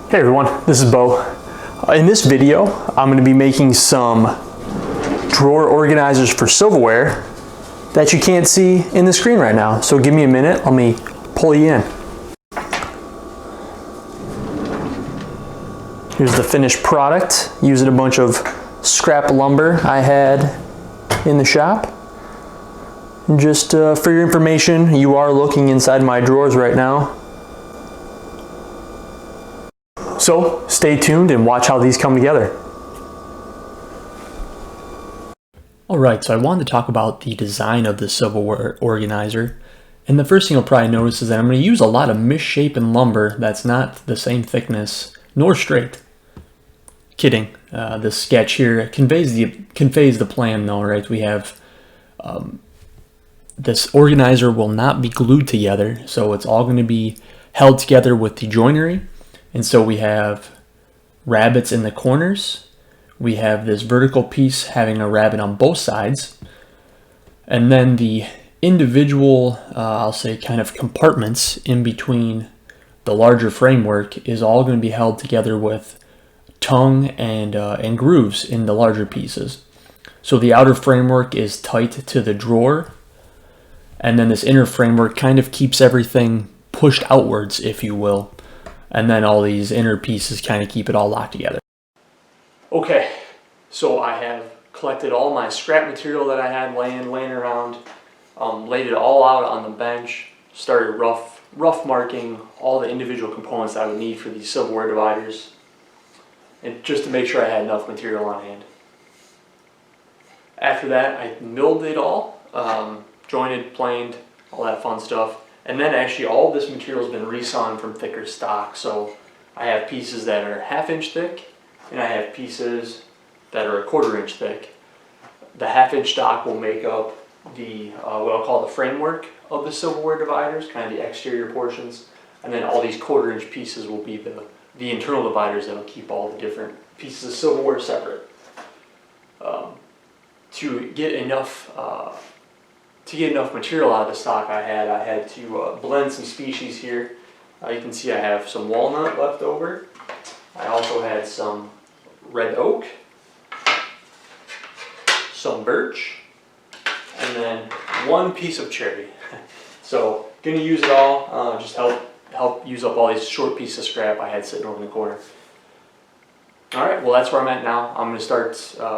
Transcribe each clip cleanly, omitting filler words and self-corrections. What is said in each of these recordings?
Hey everyone, this is Bo. In this video, I'm going to be making some drawer organizers for silverware that you can't see in the screen right now. So give me a minute, let me pull you in. Here's the finished product, using a bunch of scrap lumber I had in the shop. And just for your information, you are looking inside my drawers right now. So stay tuned and watch how these come together. Alright, so I wanted to talk about the design of the silverware organizer. And the first thing you'll probably notice is that I'm going to use a lot of misshapen lumber that's not the same thickness nor straight. Kidding. This sketch here conveys the plan though, right? We have this organizer will not be glued together, so it's all going to be held together with the joinery. And so we have rabbets in the corners. We have this vertical piece having a rabbet on both sides. And then the individual, I'll say kind of compartments in between the larger framework is all going to be held together with tongue and grooves in the larger pieces. So the outer framework is tight to the drawer. And then this inner framework kind of keeps everything pushed outwards, if you will. And then all these inner pieces kind of keep it all locked together. Okay, so I have collected all my scrap material that I had laying around, laid it all out on the bench, started rough marking all the individual components I would need for these silverware dividers, and just to make sure I had enough material on hand. After that, I milled it all, jointed, planed, all that fun stuff. And then actually all of this material has been resawn from thicker stock. So I have pieces that are 1/2 inch thick and I have pieces that are 1/4 inch thick. The 1/2 inch stock will make up the what I'll call the framework of the silverware dividers, kind of the exterior portions. And then all these 1/4 inch pieces will be the internal dividers that will keep all the different pieces of silverware separate. To get enough material out of the stock I had to blend some species here. You can see I have some walnut left over. I also had some red oak, some birch, and then one piece of cherry. So gonna use it all, just help use up all these short pieces of scrap I had sitting over in the corner. Alright, well that's where I'm at now. I'm gonna start,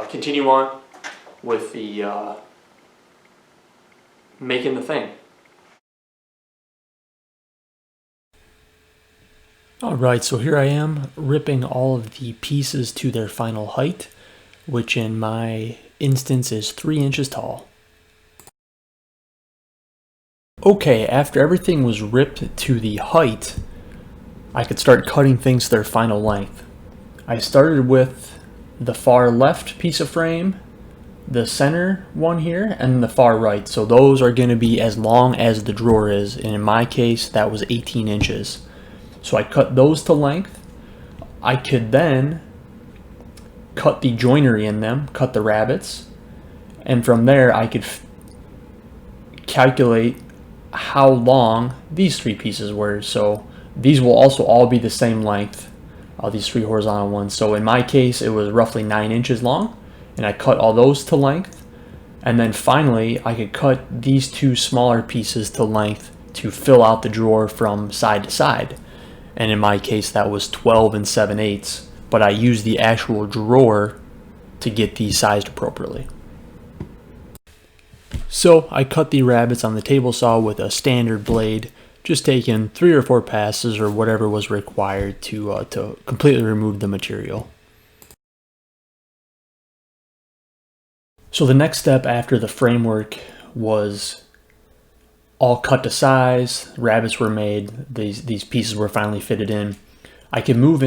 continue on with the making the thing. Alright, so here I am ripping all of the pieces to their final height, which in my instance is 3 inches tall. Okay, after everything was ripped to the height, I could start cutting things to their final length. I started with the far left piece of frame, the center one here, and the far right. So those are going to be as long as the drawer is, and in my case that was 18 inches. So I cut those to length. I could then cut the joinery in them, cut the rabbets, and from there I could calculate how long these 3 pieces were. So these will also all be the same length, these 3 horizontal ones. So in my case it was roughly 9 inches long. And I cut all those to length, and then finally I could cut these 2 smaller pieces to length to fill out the drawer from side to side. And in my case that was 12 7/8, but I used the actual drawer to get these sized appropriately. So I cut the rabbets on the table saw with a standard blade, just taking 3 or 4 passes or whatever was required to completely remove the material. So the next step after the framework was all cut to size, rabbets were made, these pieces were finally fitted in. I could move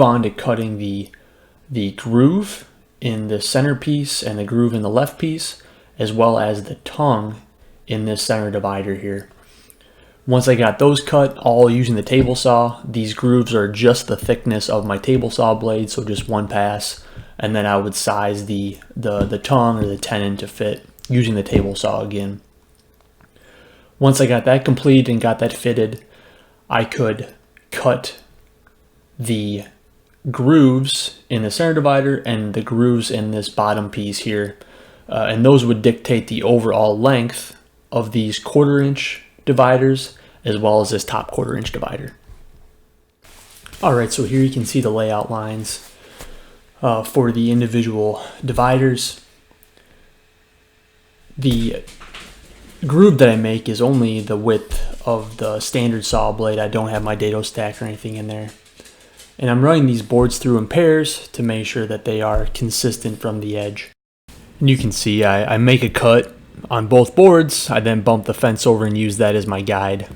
on to cutting the groove in the center piece and the groove in the left piece, as well as the tongue in this center divider here. Once I got those cut, all using the table saw, these grooves are just the thickness of my table saw blade, so just 1 pass. And then I would size the tongue or the tenon to fit using the table saw again. Once I got that complete and got that fitted, I could cut the grooves in the center divider and the grooves in this bottom piece here. And those would dictate the overall length of these 1/4 inch dividers as well as this top 1/4 inch divider. All right, so here you can see the layout lines for the individual dividers. The groove that I make is only the width of the standard saw blade. I don't have my dado stack or anything in there. And I'm running these boards through in pairs to make sure that they are consistent from the edge. And you can see I make a cut on both boards. I then bump the fence over and use that as my guide.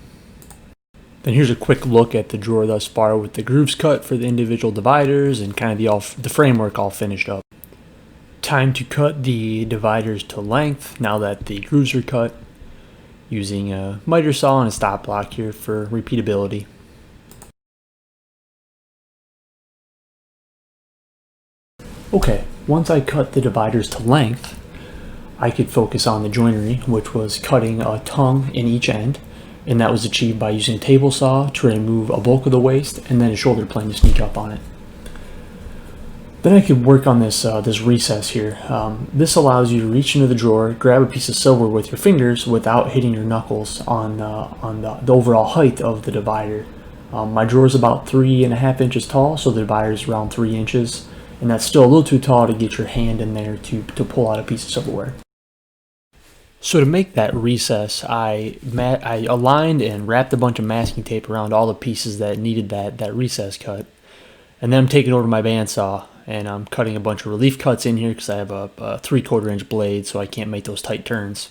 Then here's a quick look at the drawer thus far with the grooves cut for the individual dividers and kind of the framework all finished up. Time to cut the dividers to length now that the grooves are cut, using a miter saw and a stop block here for repeatability. Okay, once I cut the dividers to length, I could focus on the joinery, which was cutting a tongue in each end, and that was achieved by using a table saw to remove a bulk of the waste and then a shoulder plane to sneak up on it. Then I could work on this recess here. This allows you to reach into the drawer, grab a piece of silver with your fingers without hitting your knuckles on the overall height of the divider. My drawer is about 3.5 inches tall, so the divider is around 3 inches, and that's still a little too tall to get your hand in there to pull out a piece of silverware. So to make that recess, I aligned and wrapped a bunch of masking tape around all the pieces that needed that recess cut. And then I'm taking over my bandsaw and I'm cutting a bunch of relief cuts in here because I have a 3/4 inch blade, so I can't make those tight turns.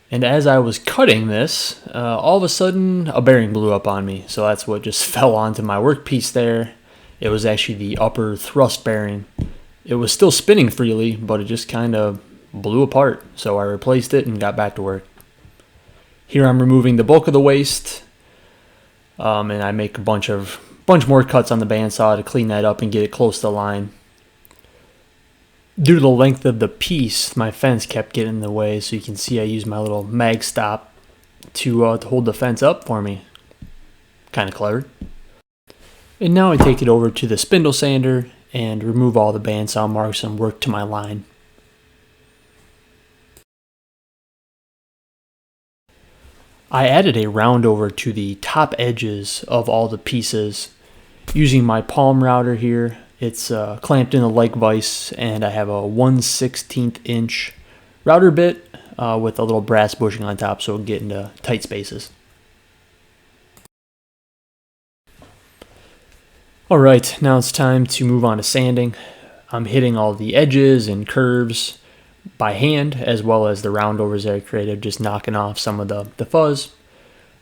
And as I was cutting this, all of a sudden a bearing blew up on me. So that's what just fell onto my workpiece there. It was actually the upper thrust bearing. It was still spinning freely, but it just kind of blew apart, so I replaced it and got back to work. Here I'm removing the bulk of the waste, and I make a bunch more cuts on the bandsaw to clean that up and get it close to the line. Due to the length of the piece, my fence kept getting in the way, so you can see I use my little mag stop to hold the fence up for me. Kind of clever. And now I take it over to the spindle sander and remove all the bandsaw marks and work to my line. I added a round over to the top edges of all the pieces using my palm router here. It's clamped in a leg vise, and I have a 1/16 inch router bit with a little brass bushing on top so it'll get into tight spaces. Alright, now it's time to move on to sanding. I'm hitting all the edges and curves by hand, as well as the roundovers that I created, just knocking off some of the fuzz.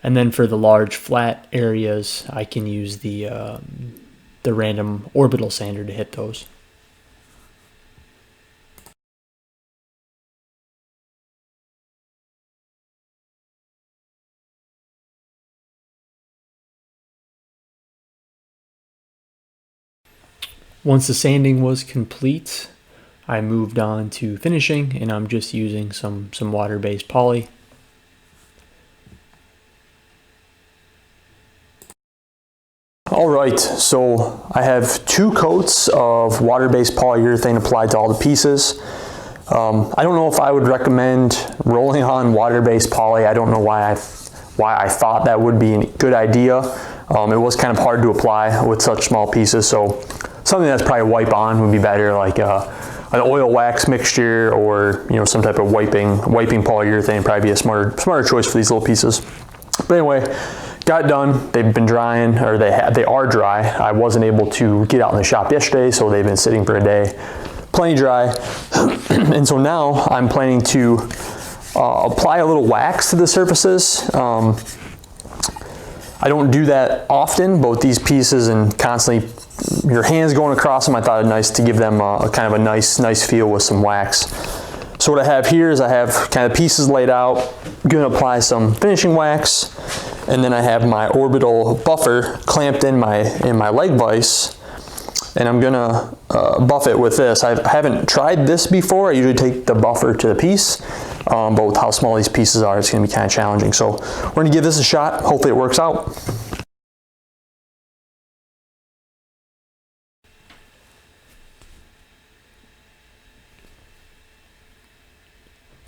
And then for the large flat areas, I can use the random orbital sander to hit those. Once the sanding was complete, I moved on to finishing, and I'm just using some water-based poly. All right, so I have 2 coats of water-based polyurethane applied to all the pieces. I don't know if I would recommend rolling on water-based poly. I don't know why I thought that would be a good idea. It was kind of hard to apply with such small pieces, so something that's probably wipe on would be better, like an oil wax mixture, or some type of wiping polyurethane. Probably be a smarter choice for these little pieces. But anyway, got it done. They've been drying, or they are dry. I wasn't able to get out in the shop yesterday, so they've been sitting for a day, plenty dry. And so now I'm planning to apply a little wax to the surfaces. I don't do that often, but with these pieces and constantly your hands going across them, I thought it nice to give them a kind of a nice feel with some wax. So what I have here is I have kind of pieces laid out. I'm going to apply some finishing wax, and then I have my orbital buffer clamped in my leg vise, and I'm going to buff it with this. I haven't tried this before. I usually take the buffer to the piece, but with how small these pieces are, it's going to be kind of challenging. So we're going to give this a shot. Hopefully it works out.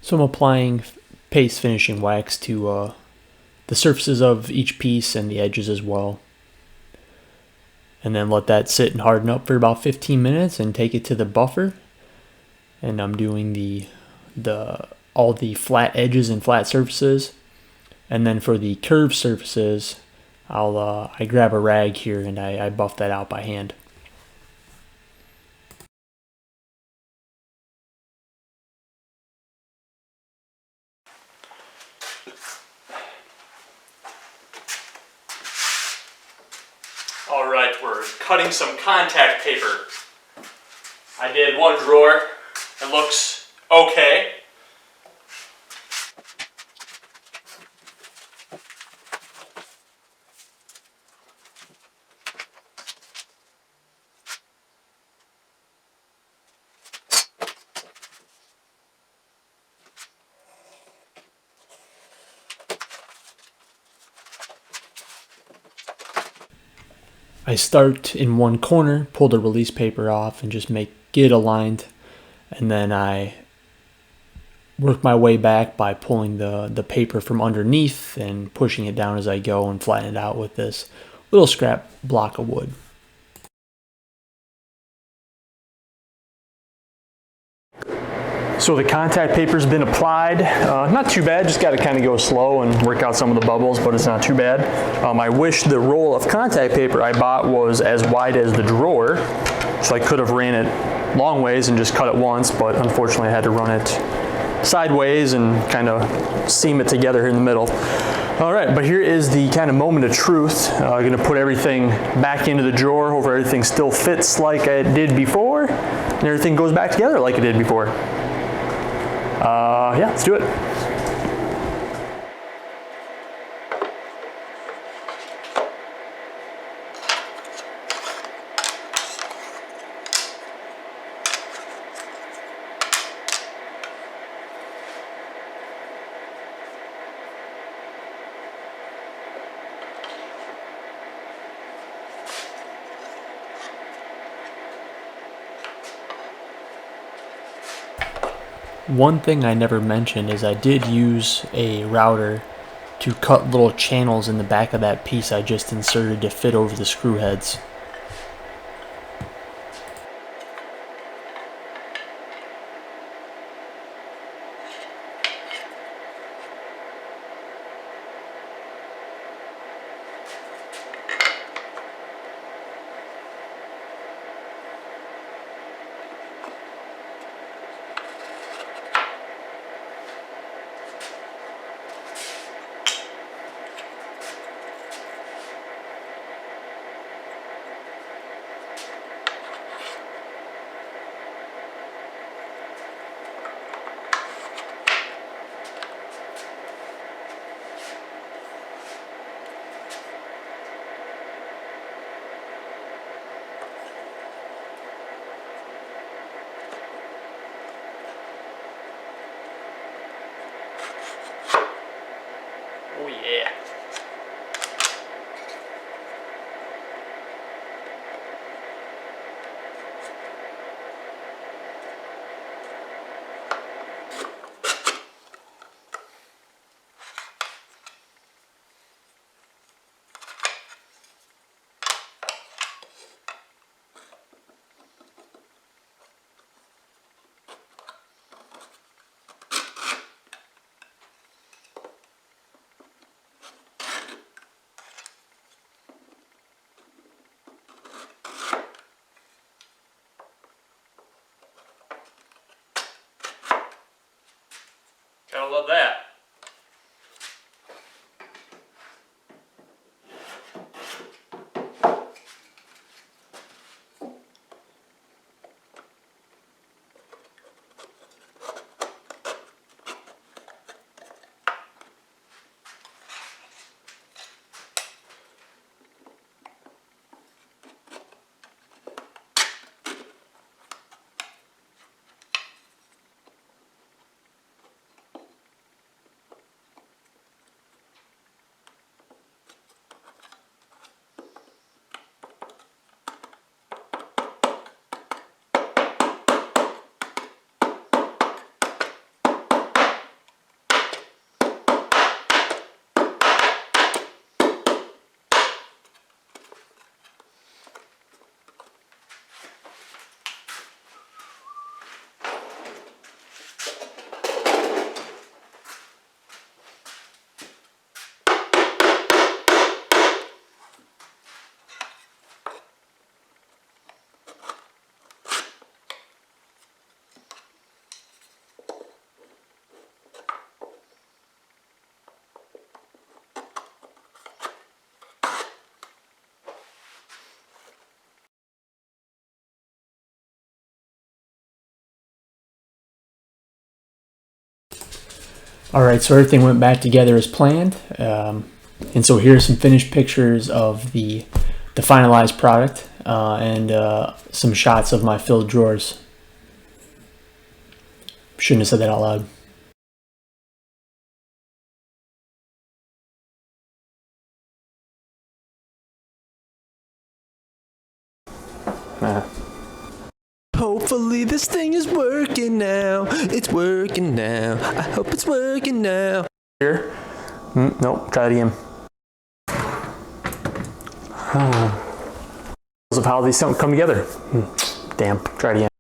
So I'm applying paste finishing wax to the surfaces of each piece and the edges as well. And then let that sit and harden up for about 15 minutes and take it to the buffer. And I'm doing all the flat edges and flat surfaces. And then for the curved surfaces, I grab a rag here and I buff that out by hand. All right, we're cutting some contact paper. I did one drawer. It looks okay. I start in one corner, pull the release paper off, and just get it aligned. And then I work my way back by pulling the paper from underneath and pushing it down as I go and flatten it out with this little scrap block of wood. So the contact paper's been applied. Not too bad, just got to kind of go slow and work out some of the bubbles, but it's not too bad. I wish the roll of contact paper I bought was as wide as the drawer, so I could have ran it long ways and just cut it once, but unfortunately I had to run it sideways and kind of seam it together here in the middle. All right, but here is the kind of moment of truth. I'm gonna put everything back into the drawer, hope everything still fits like it did before, and everything goes back together like it did before. Yeah, let's do it. One thing I never mentioned is I did use a router to cut little channels in the back of that piece I just inserted to fit over the screw heads. Oh yeah. Gotta love that. All right, so everything went back together as planned. And so here's some finished pictures of the finalized product and some shots of my filled drawers. Shouldn't have said that out loud. Hopefully this thing is working now. It's working now. I hope it's working now. Here? Nope, try it again. Of how these don't come together. Damn, try it again.